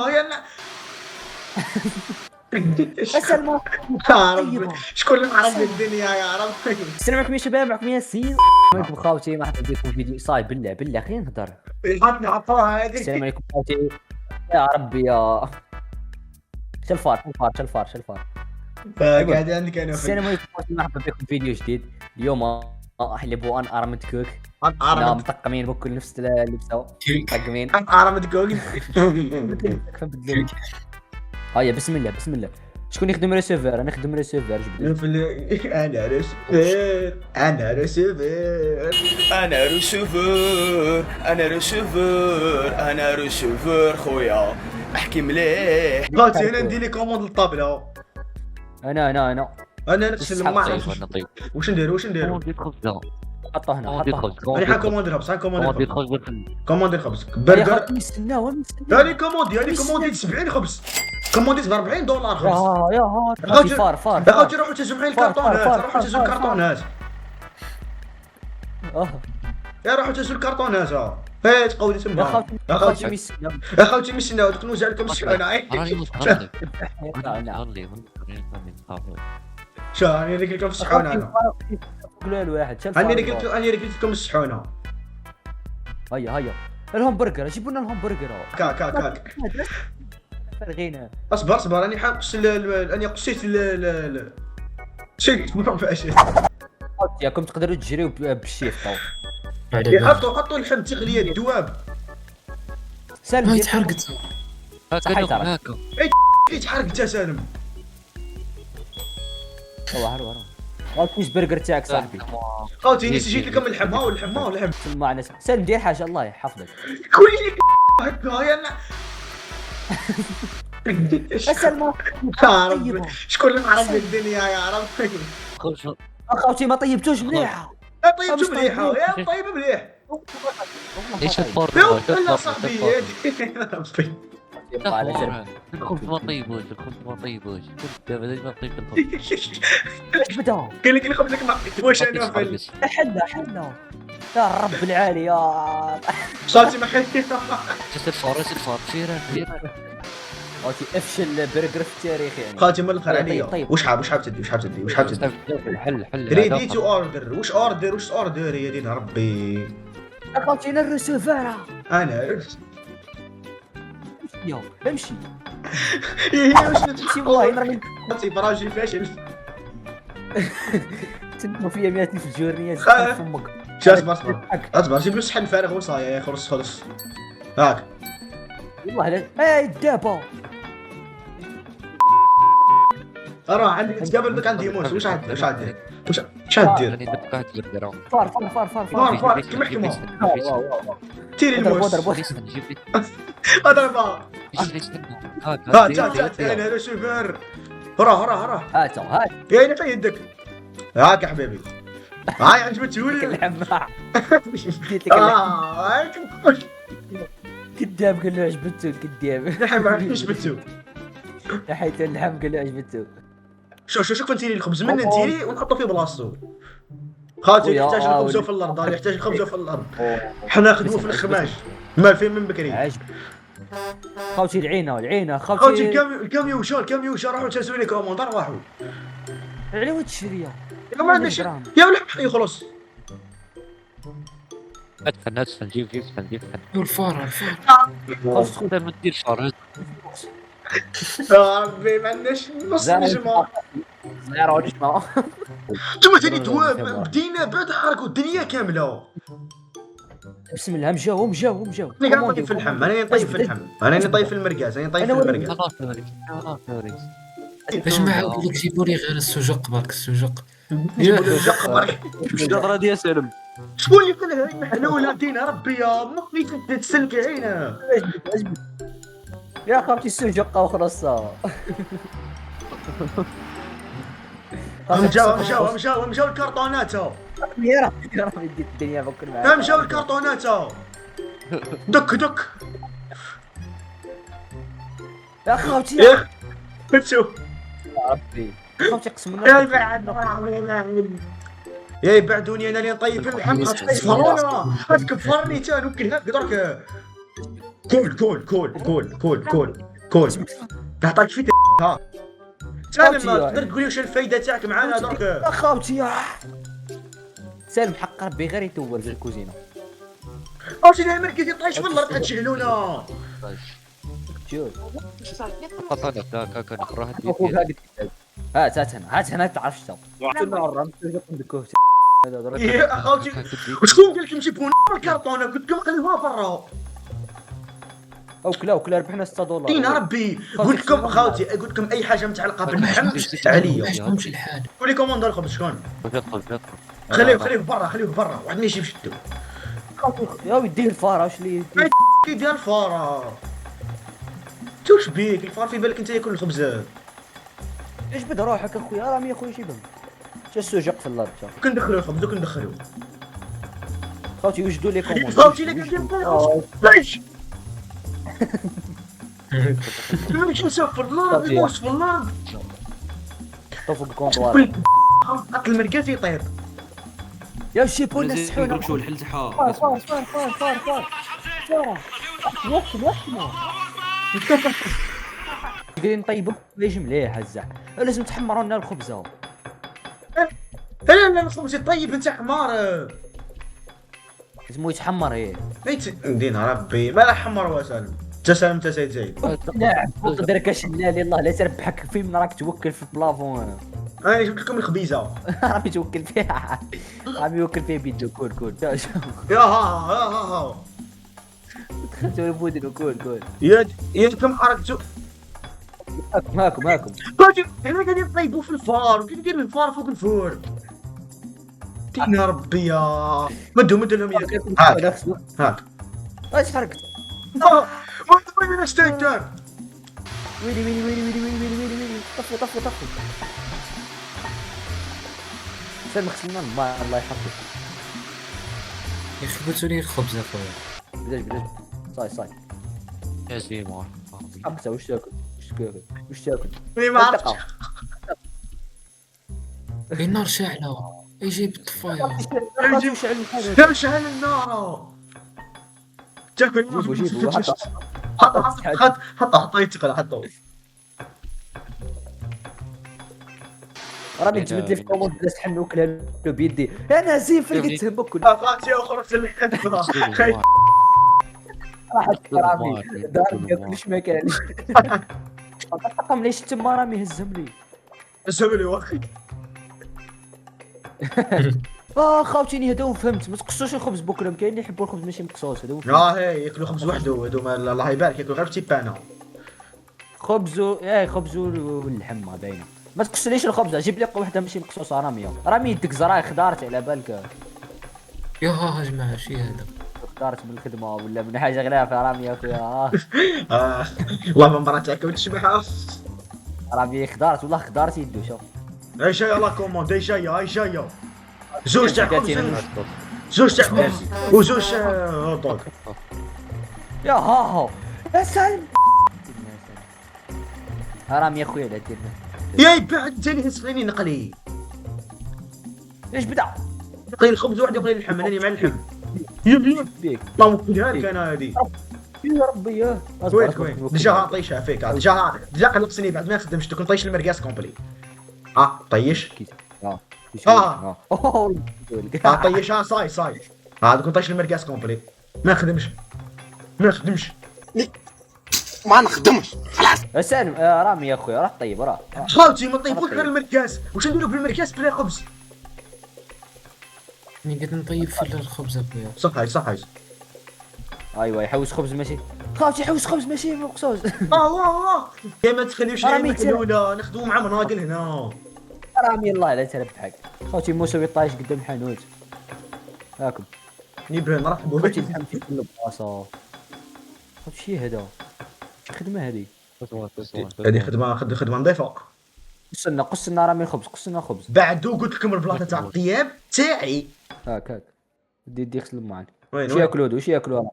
يلا. السلام عرب شكون اللي معرف الدنيا يا ربي. السلام عليكم يا شباب، معكم ياسين. معكم خاوتي، ما حد بكم فيديو صايب بالله خلينا نهضر. عطوها هذيك. السلام عليكم خاوتي. يا ربي يا شلفار. قاعد عندك انا. السلام عليكم خاوتي، مرحبا بكم فيديو جديد. اليوم احلبوا ان ارمد كوك. ارمد مطقمين بكل نفس اللبسه مطقمين. ارمد كوك. هيا بسم الله. شكون يخدم ريسيفر؟ انا نخدم ريسيفر. انا ريسيفر خويا. احكي مليح. بغيتي انا ندير لي كوموند للطابله. انا نفس ما عرفتش واش نديرو. حطه هنا. انا حنكوموندير خبز. كوموندير خبز برجر. نستناو هاني كوموندي 70 خبز. كومونديت ب $40 خبز. يا فار باغي تروحوا تجمعوا الكرطونات. يا روحوا تهزوا الكرطونات. تقودي تما. يا خوتي مشينا دوك نوزع لكم الشحونه. شو راني قلت لكم الشحونه. انا راني قلت لكم الشحونه. هيا الهمبرجر. جيبوا لنا الهمبرجر. كاك فرغينا. اصبر راني حاقص اني قصيت شي ما فاش. ياكم تقدروا تجريو بالشيف حطوا اللحم تغليه الدواب. سالم هاي تحرقت. يتحرق انت سالم. روح كيش برجر تاعك صاحبي. خوتي نسيت لكم اللحم. اللحم سمعنا سالم دير حاجه الله يحفظك. كولي لي هكا يلا. السلام عليكم. شكون اللي معرف الدنيا يا ربي. اخوتي ما طيبتوش مليحه. طيبتو مليحه يا طيب مليح. ايش الفرق؟ لا صاحبي الخبز ما طيبوش. دابا ليش ما طيب الخبز؟ ايش بدا؟ قال لك الخبزك ما واش انا حنا يا رب العالي يا صارتي ما خلينا. جست الفار فيران. اوكي افشل برجر في التاريخ يعني. خالتي من الاخر عليا. طيب. واش حاب تدي حل ريدي تو اوردر. واش اوردر يا دين ربي. اخوتي الريسيفر. انا يو امشي. واش امشي والله نرمي براجي فاشل. تنمو فيا 100,000 جورنيه في فمك. اصبر جيب له الشحن فارغ وصايا يا خلص. هاك والله لا. هاي دابا راه عندك تقابل بك عندي موس. واش عاد دير؟ فار كما تيري الموس. اضربها. انا ريسيفر. راه هات يا انا في يدك. هاك يا حبيبي. هاي عجبتهولي. الحماع جيت لك كداب. قال له عجبته الكداب. اللحم عجبته. حيت اللحم قال له عجبته. شوف انتي الخبز من انتي ونحطه في بلاصتو. خالتي يحتاج الخبز في الارض. حنا نخدمو في الخماج. ما فين من بكري. عجب خوتي العينه خوتي الكاميو راحوا تهزوا لي كوموند. راحوا على ود الشريه. ما عندناش يا ولد يخلص. ادخل نجيب والفار خلاص خذ ما ديرش فار. يا ربي ما عندناش نص نجمه. زيرو نجمه. انتوما ثاني دواب بدينا بعد حركوا الدنيا كامله. بسم الله مجاو. انا قاعد نطيب في اللحم. انا نطيب في المرقاز. باش ما عاود لك جيبوا لي غير السجق برك. جيبوا لي الجق برك. واش الهضره ديال سالم؟ شكون اللي قال هاي محلوله دين ربي يا مخي تسلك عينه. يا خوتي السجق وخلاص. مشاو الكرطونات. يا ربي ديت الدنيا بكل معاك. مشاو الكرطونات. دك يا خوتي شوف يا ربي. خوتي قسم بالله يا يبعدوني انا اللي نطيب في اللحم. تكفرني تا نوكلها درك. كول كول نعطيك في ها سالم خوتي، تقدر تقول لي واش الفايده تاعك معنا درك؟ اخوتي سالم حق ربي غير يتول في الكوزينه. واش انا مركز يطيش في الارض تشهلونا. شوف قطعنا كاكا نروح اخوك هذيك هات هنا تعرف شتا الرمز كندكوه هذا درك. يا اخوتي وشكون قال لك نجيبوا الكرتونه قلت لكم خليوها برا. اوكلا ربحنا 6 دولار. دين ربي قلت لكم اخوتي قلت لكم اي حاجه متعلقه باللحم عليا. عندهمش الحال. قولي كوموند الخبز شكون؟ يدخل خليه برا واحد ما يجيب شدو. يا ودي الفاره واش لي كي ديال الفاره توش بيك الفار في بالك انت ياكل الخبز. اجبد روحك اخويا راه يا خويا شيبهم تا السوجق في الارض تا كندخلوا الخبز وكندخلوا خوتي وجدوا لي كوموند. خوتي الا كان ليش ماشي نسوق في الارض ندوس في الارض طفوا الكونطوار قتل المركز يطير. يا شيبون نسحونا. نمشيو الحل تاعها. فار قاعدين نطيبوا ليش مليح الزح لازم تحمروا لنا الخبزه. لا الخبز يطيب انت حمار. لازم يتحمر ايه. دين ربي ما حمر وسالم انت سيد زايد. لا دركاش لا الله لا تربحك فين راك توكل في البلافون. انا جبت لكم الخبيزه. راه يتوكل فيها راه يوكل فيها بيدو كول يا ها دخلتوا البودن كول يا كم حركتوا ماكم راجل احنا قاعدين نطيبوا في الفار وكيف ندير الفار فوق الفور. دين ربي يا مدوا لهم ياك هاك اش حركت ما تبغي من ستيكر. ويلي طفوا سلم خصنا الماء الله يحفظك. يا اخي قلتوا لي خبز اخويا. بلاش صاي يا زيمو حقته واش تاكل ما عرفتش النار شاعله اي جايب الطفايه. شعل النار تاكل. جيبوا حط يتقل حطه. راني جبت لي في كوموند بلاش تحل نوكلها له بيدي انا زيف اللي قلت باكل اخاتي اخرى في الحلفه راحت رامي دار كلش ما كانش الطقم ليش تما رامي يهزم لي سوي واخي. خاوتيني هذا فهمت ما تقصوش الخبز بكره كاين اللي يحبوا الخبز ماشي مقصوص هذا هي ياكلوا خبز وحده هذوما الله يبارك ياكلوا غير تيبانه خبز واللحم باينه. ما تقصليش الخبز جيب لي وحده ماشي مقصوصه رامي يدك زراي خضارت على بالك. يا جماعه شي هذا خضارت من الخدمه ولا من حاجه غريبه رامي يا خويا. اللهم مرات تاعك وتشبح رامي خضارت والله خضارت يدو شوف. هاي جايه لا كوموند هاي جايه زوج تاع خبز زوج تاع خبز وزوج هوت يا يا سالم رامي يا خويا لا ديرنا يا بعد انت اللي تسخيني نقلي ايش بدا نقلي الخبز وحده وقلي اللحم انا مع اللحم يا بيك الله وكلها لك انا هذه. يا ربي يا وين ديجا طيشها فيك ديجا قلقتني بعد ما خدمتش تكون طيش المرقاس كومبلي. طيش طيشها صاي هذا كنت طيش المرقاس كومبلي ما خدمش ما نخدمش خلاص. سالم رامي يا خويا راه طيب راه خاوتي ما طيبوش غير المرقاس واش نديرو بالمرقاس بلا خبز. اني قاعد نطيب في الخبز اخويا. صح ايوا يحوس خبز ماشي خاوتي يحوس خبز ماشي مقصوص. واه يا ما تخليوش لي محلوله نخدموا مع مناقل هنا. رامي الله لا تربحك خوتي موسى يطايش قدام الحانوت هاكم نبرا نرحبوا خوتي بك. نفهم في كل بلاصه. خوتي هذا شي خدمه هذه هذه خدمه نظيفه. قصنا رامي الخبز قصنا خبز بعدو قلت لكم البلاطه تاع الطياب تاعي هاك دي يغسل معاك وين واش ياكلوا هادو واش ياكلوا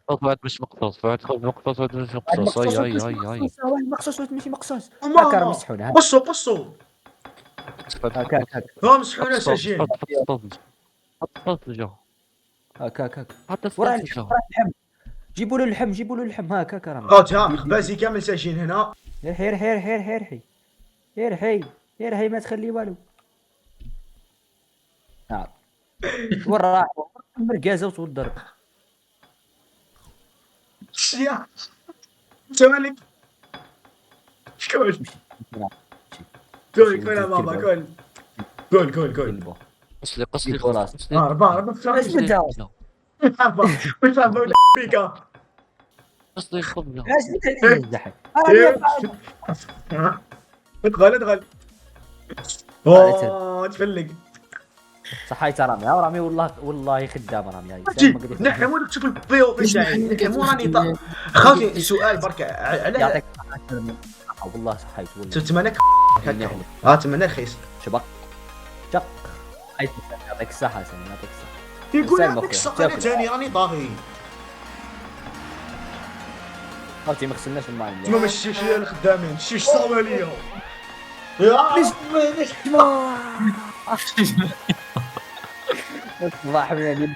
واحد مش مقصوص واحد مقصوص واحد مش مقصوص هاي واحد مقصوص واحد ماشي مقصوص هما هاك راه مسحونه قصوا هاك ها مسحونه سجين حط الطاجة هاك حط وراه الطاجة اللحم جيبوا له اللحم، جيبوا له اللحم هاكا راه. هاتها الخبازي كامل ساجين هنا. هير هير هير هير هير هير هير هير هير ما تخلي والو. نعم وين راح مركازه وتوضر. يا انت مالك؟ كول كول كول يا بابا كول كول كول كول. قصلي قصلي خلاص. قصلي. ربا اش بدها؟ مش عارف ولا فيكا. قصلي الخبزة. اش بدها الزحف؟ ادخل ادخل. اوه تفلق. صحيت رامي والله خدام رامي هاي. نحن وين تشوف البيو في تاعي نحن مو راني خاطي سؤال برك على يعطيك والله صحيت والله. تتمنى تمنى رخيص شبق شق. يعطيك الصحة سامي، يعطيك الصحة. يقول سلام يعطيك أخويا. الصحة أنا تاني راني طاغي. خوتي ما غسلناش الماء اليوم. تما ماشي شي الخدامين شي صومالية. ليش ما صباح من اليوم